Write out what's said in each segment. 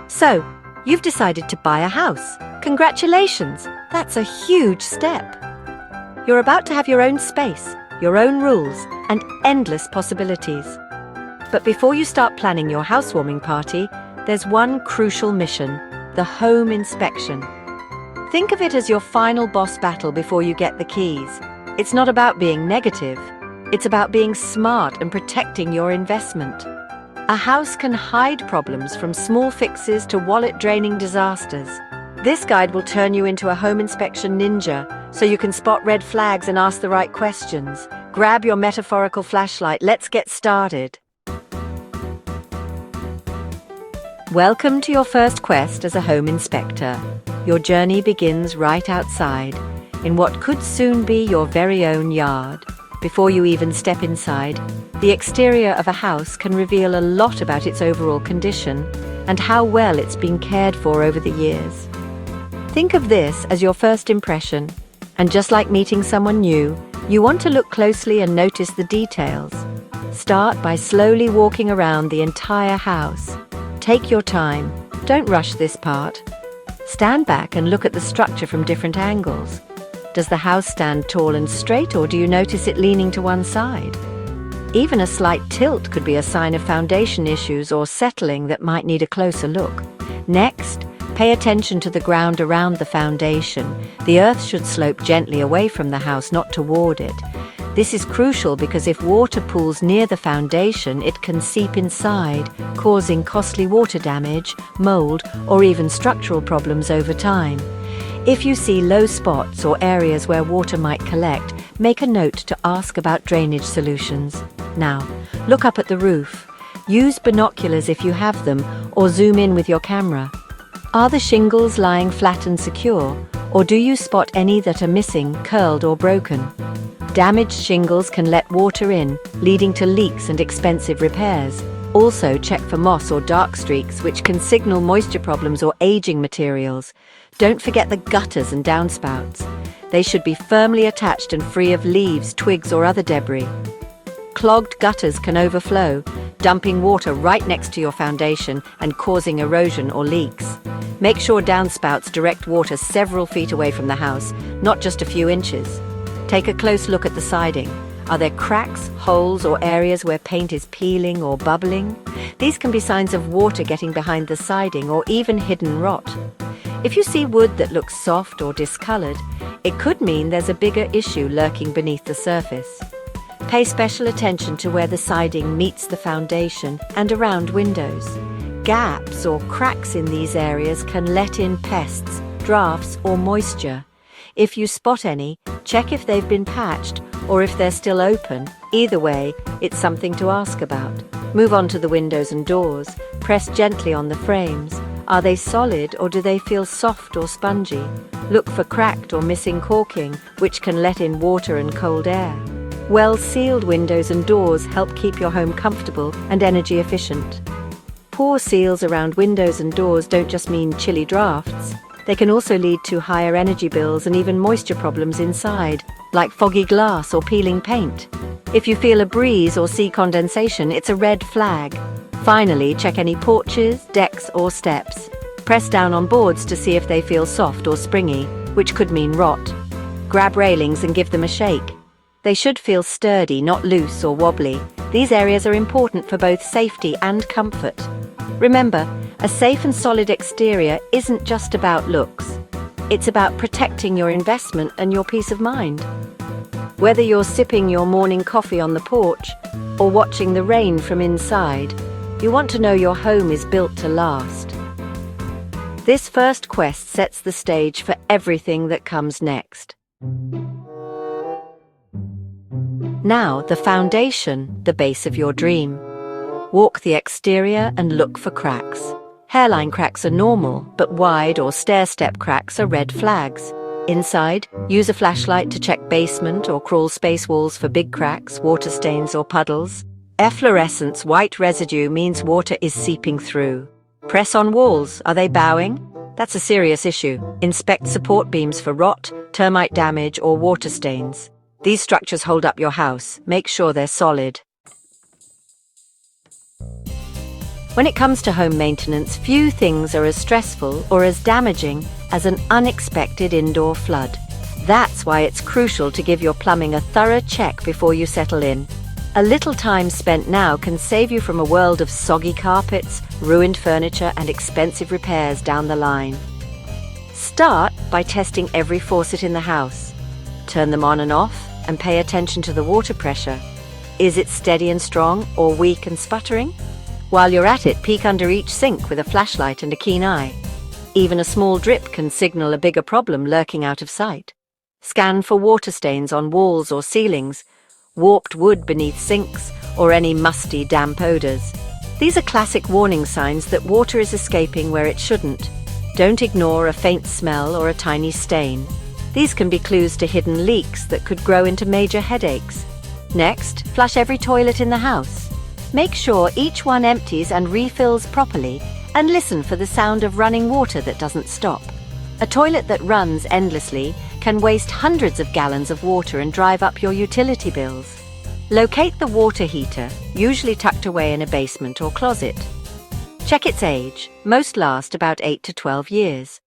So, you've decided to buy a house. Congratulations! That's a huge step. You're about to have your own space, your own rules, and endless possibilities. But before you start planning your housewarming party, there's one crucial mission: the home inspection. Think of it as your final boss battle before you get the keys. It's not about being negative. It's about being smart and protecting your investment. A house can hide problems from small fixes to wallet-draining disasters. This guide will turn you into a home inspection ninja, so you can spot red flags and ask the right questions. Grab your metaphorical flashlight. Let's get started. Welcome to your first quest as a home inspector. Your journey begins right outside, in what could soon be your very own yard. Before you even step inside, the exterior of a house can reveal a lot about its overall condition and how well it's been cared for over the years. Think of this as your first impression, and just like meeting someone new, you want to look closely and notice the details. Start by slowly walking around the entire house. Take your time. Don't rush this part. Stand back and look at the structure from different angles. Does the house stand tall and straight, or do you notice it leaning to one side? Even a slight tilt could be a sign of foundation issues or settling that might need a closer look. Next, pay attention to the ground around the foundation. The earth should slope gently away from the house, not toward it. This is crucial because if water pools near the foundation, it can seep inside, causing costly water damage, mold, or even structural problems over time. If you see low spots or areas where water might collect, make a note to ask about drainage solutions. Now, look up at the roof. Use binoculars if you have them, or zoom in with your camera. Are the shingles lying flat and secure, or do you spot any that are missing, curled, or broken? Damaged shingles can let water in, leading to leaks and expensive repairs. Also, check for moss or dark streaks, which can signal moisture problems or aging materials. Don't forget the gutters and downspouts. They should be firmly attached and free of leaves, twigs, or other debris. Clogged gutters can overflow, dumping water right next to your foundation and causing erosion or leaks. Make sure downspouts direct water several feet away from the house, not just a few inches. Take a close look at the siding. Are there cracks, holes, or areas where paint is peeling or bubbling? These can be signs of water getting behind the siding or even hidden rot. If you see wood that looks soft or discolored, it could mean there's a bigger issue lurking beneath the surface. Pay special attention to where the siding meets the foundation and around windows. Gaps or cracks in these areas can let in pests, drafts, or moisture. If you spot any, check if they've been patched or if they're still open. Either way, it's something to ask about. Move on to the windows and doors. Press gently on the frames. Are they solid, or do they feel soft or spongy? Look for cracked or missing caulking, which can let in water and cold air. Well-sealed windows and doors help keep your home comfortable and energy efficient. Poor seals around windows and doors don't just mean chilly drafts. They can also lead to higher energy bills and even moisture problems inside, like foggy glass or peeling paint. If you feel a breeze or see condensation, it's a red flag. Finally, check any porches, decks, or steps. Press down on boards to see if they feel soft or springy, which could mean rot. Grab railings and give them a shake. They should feel sturdy, not loose or wobbly. These areas are important for both safety and comfort. Remember, a safe and solid exterior isn't just about looks. It's about protecting your investment and your peace of mind. Whether you're sipping your morning coffee on the porch or watching the rain from inside, you want to know your home is built to last. This first quest sets the stage for everything that comes next. Now, the foundation, the base of your dream. Walk the exterior and look for cracks. Hairline cracks are normal, but wide or stair-step cracks are red flags. Inside, use a flashlight to check basement or crawl space walls for big cracks, water stains, or puddles. Efflorescence, white residue, means water is seeping through. Press on walls. Are they bowing? That's a serious issue. Inspect support beams for rot, termite damage, or water stains. These structures hold up your house. Make sure they're solid. When it comes to home maintenance, few things are as stressful or as damaging as an unexpected indoor flood. That's why it's crucial to give your plumbing a thorough check before you settle in. A little time spent now can save you from a world of soggy carpets, ruined furniture, and expensive repairs down the line. Start by testing every faucet in the house. Turn them on and off and pay attention to the water pressure. Is it steady and strong or weak and sputtering? While you're at it, peek under each sink with a flashlight and a keen eye. Even a small drip can signal a bigger problem lurking out of sight. Scan for water stains on walls or ceilings, warped wood beneath sinks, or any musty, damp odors. These are classic warning signs that water is escaping where it shouldn't. Don't ignore a faint smell or a tiny stain. These can be clues to hidden leaks that could grow into major headaches. Next, flush every toilet in the house. Make sure each one empties and refills properly, and listen for the sound of running water that doesn't stop. A toilet that runs endlessly can waste hundreds of gallons of water and drive up your utility bills. Locate the water heater, usually tucked away in a basement or closet. Check its age. Most last about 8 to 12 years.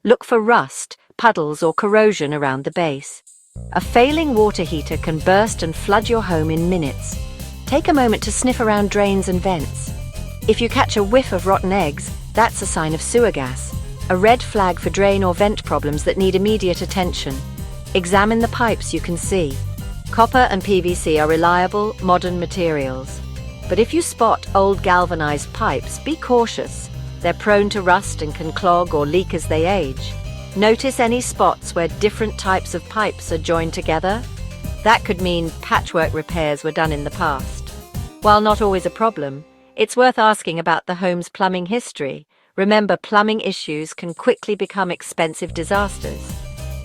Look for rust, puddles, or corrosion around the base. A failing water heater can burst and flood your home in minutes. Take a moment to sniff around drains and vents. If you catch a whiff of rotten eggs, that's a sign of sewer gas, a red flag for drain or vent problems that need immediate attention. Examine the pipes you can see. Copper and PVC are reliable, modern materials. But if you spot old galvanized pipes, be cautious. They're prone to rust and can clog or leak as they age. Notice any spots where different types of pipes are joined together. That could mean patchwork repairs were done in the past. While not always a problem, it's worth asking about the home's plumbing history. Remember, plumbing issues can quickly become expensive disasters.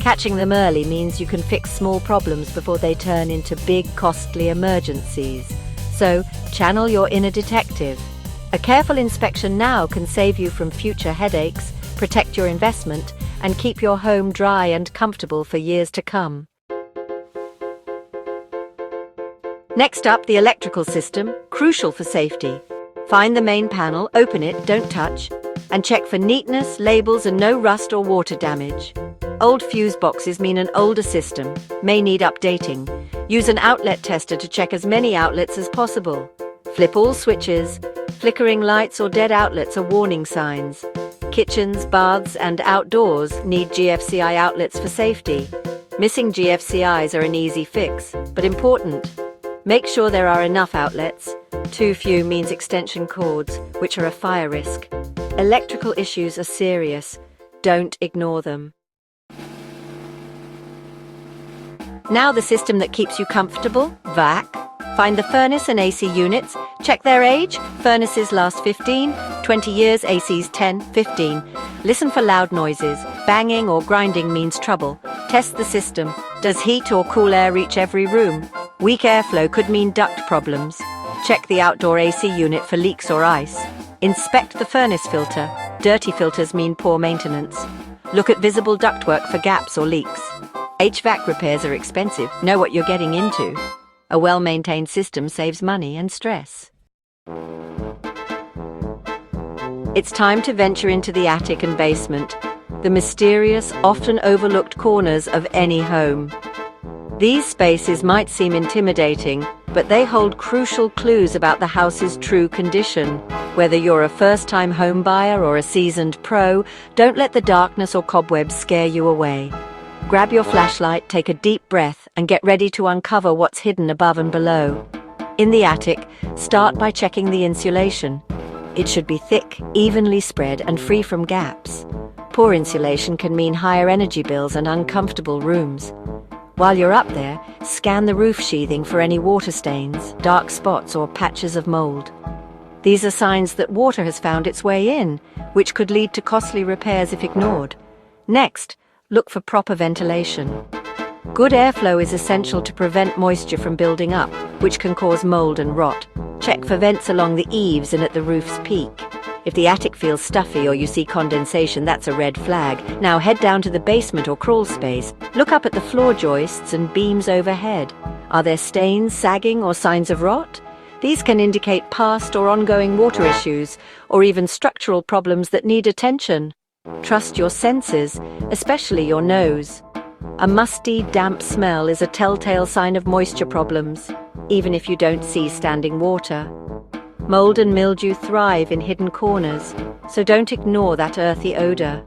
Catching them early means you can fix small problems before they turn into big, costly emergencies. So, channel your inner detective. A careful inspection now can save you from future headaches, protect your investment, and keep your home dry and comfortable for years to come. Next up, the electrical system, crucial for safety. Find the main panel, open it, don't touch, and check for neatness, labels, and no rust or water damage. Old fuse boxes mean an older system, may need updating. Use an outlet tester to check as many outlets as possible. Flip all switches. Flickering lights or dead outlets are warning signs. Kitchens, baths, and outdoors need GFCI outlets for safety. Missing GFCIs are an easy fix, but important. Make sure there are enough outlets. Too few means extension cords, which are a fire risk. Electrical issues are serious. Don't ignore them. Now the system that keeps you comfortable, VAC. Find the furnace and AC units. Check their age. Furnaces last 15, 20 years, ACs 10, 15. Listen for loud noises. Banging or grinding means trouble. Test the system. Does heat or cool air reach every room? Weak airflow could mean duct problems. Check the outdoor AC unit for leaks or ice. Inspect the furnace filter. Dirty filters mean poor maintenance. Look at visible ductwork for gaps or leaks. HVAC repairs are expensive. Know what you're getting into. A well-maintained system saves money and stress. It's time to venture into the attic and basement, the mysterious, often overlooked corners of any home. These spaces might seem intimidating, but they hold crucial clues about the house's true condition. Whether you're a first-time home buyer or a seasoned pro, don't let the darkness or cobwebs scare you away. Grab your flashlight, take a deep breath, and get ready to uncover what's hidden above and below. In the attic, start by checking the insulation. It should be thick, evenly spread, and free from gaps. Poor insulation can mean higher energy bills and uncomfortable rooms. While you're up there, scan the roof sheathing for any water stains, dark spots, or patches of mold. These are signs that water has found its way in, which could lead to costly repairs if ignored. Next, look for proper ventilation. Good airflow is essential to prevent moisture from building up, which can cause mold and rot. Check for vents along the eaves and at the roof's peak. If the attic feels stuffy or you see condensation, that's a red flag. Now head down to the basement or crawl space. Look up at the floor joists and beams overhead. Are there stains, sagging, or signs of rot? These can indicate past or ongoing water issues, or even structural problems that need attention. Trust your senses, especially your nose. A musty, damp smell is a telltale sign of moisture problems, even if you don't see standing water. Mold and mildew thrive in hidden corners, so don't ignore that earthy odor.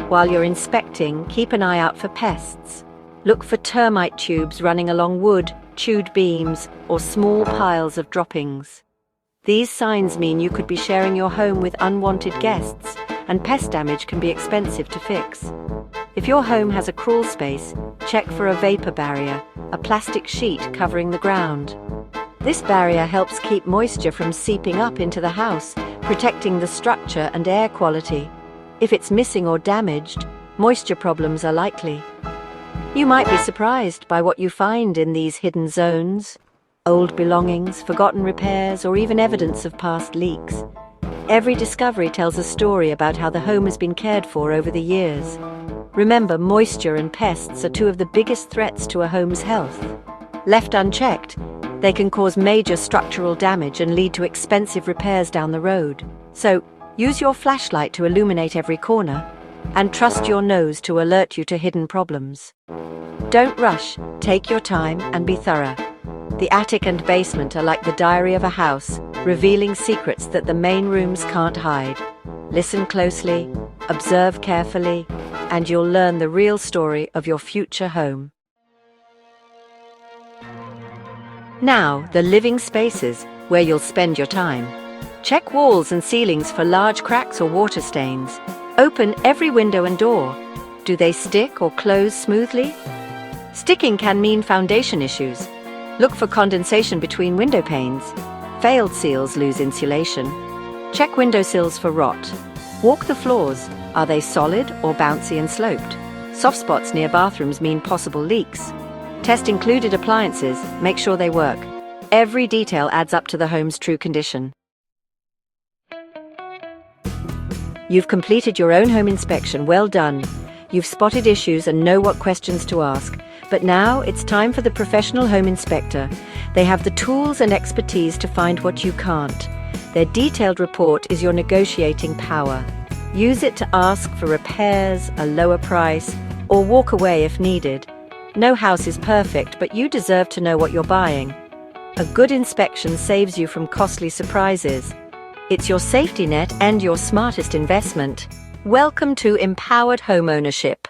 While you're inspecting, keep an eye out for pests. Look for termite tubes running along wood, chewed beams, or small piles of droppings. These signs mean you could be sharing your home with unwanted guests, and pest damage can be expensive to fix. If your home has a crawl space, check for a vapor barrier, a plastic sheet covering the ground. This barrier helps keep moisture from seeping up into the house, protecting the structure and air quality. If it's missing or damaged, moisture problems are likely. You might be surprised by what you find in these hidden zones: old belongings, forgotten repairs, or even evidence of past leaks. Every discovery tells a story about how the home has been cared for over the years. Remember, moisture and pests are two of the biggest threats to a home's health. Left unchecked, they can cause major structural damage and lead to expensive repairs down the road. So, use your flashlight to illuminate every corner, and trust your nose to alert you to hidden problems. Don't rush, take your time, and be thorough. The attic and basement are like the diary of a house, revealing secrets that the main rooms can't hide. Listen closely, observe carefully, and you'll learn the real story of your future home. Now, the living spaces, where you'll spend your time. Check walls and ceilings for large cracks or water stains. Open every window and door. Do they stick or close smoothly? Sticking can mean foundation issues. Look for condensation between window panes. Failed seals lose insulation. Check windowsills for rot. Walk the floors. Are they solid or bouncy and sloped? Soft spots near bathrooms mean possible leaks. Test included appliances. Make sure they work. Every detail adds up to the home's true condition. You've completed your own home inspection. Well done. You've spotted issues and know what questions to ask. But now it's time for the professional home inspector. They have the tools and expertise to find what you can't. Their detailed report is your negotiating power. Use it to ask for repairs, a lower price, or walk away if needed. No house is perfect, but you deserve to know what you're buying. A good inspection saves you from costly surprises. It's your safety net and your smartest investment. Welcome to empowered homeownership.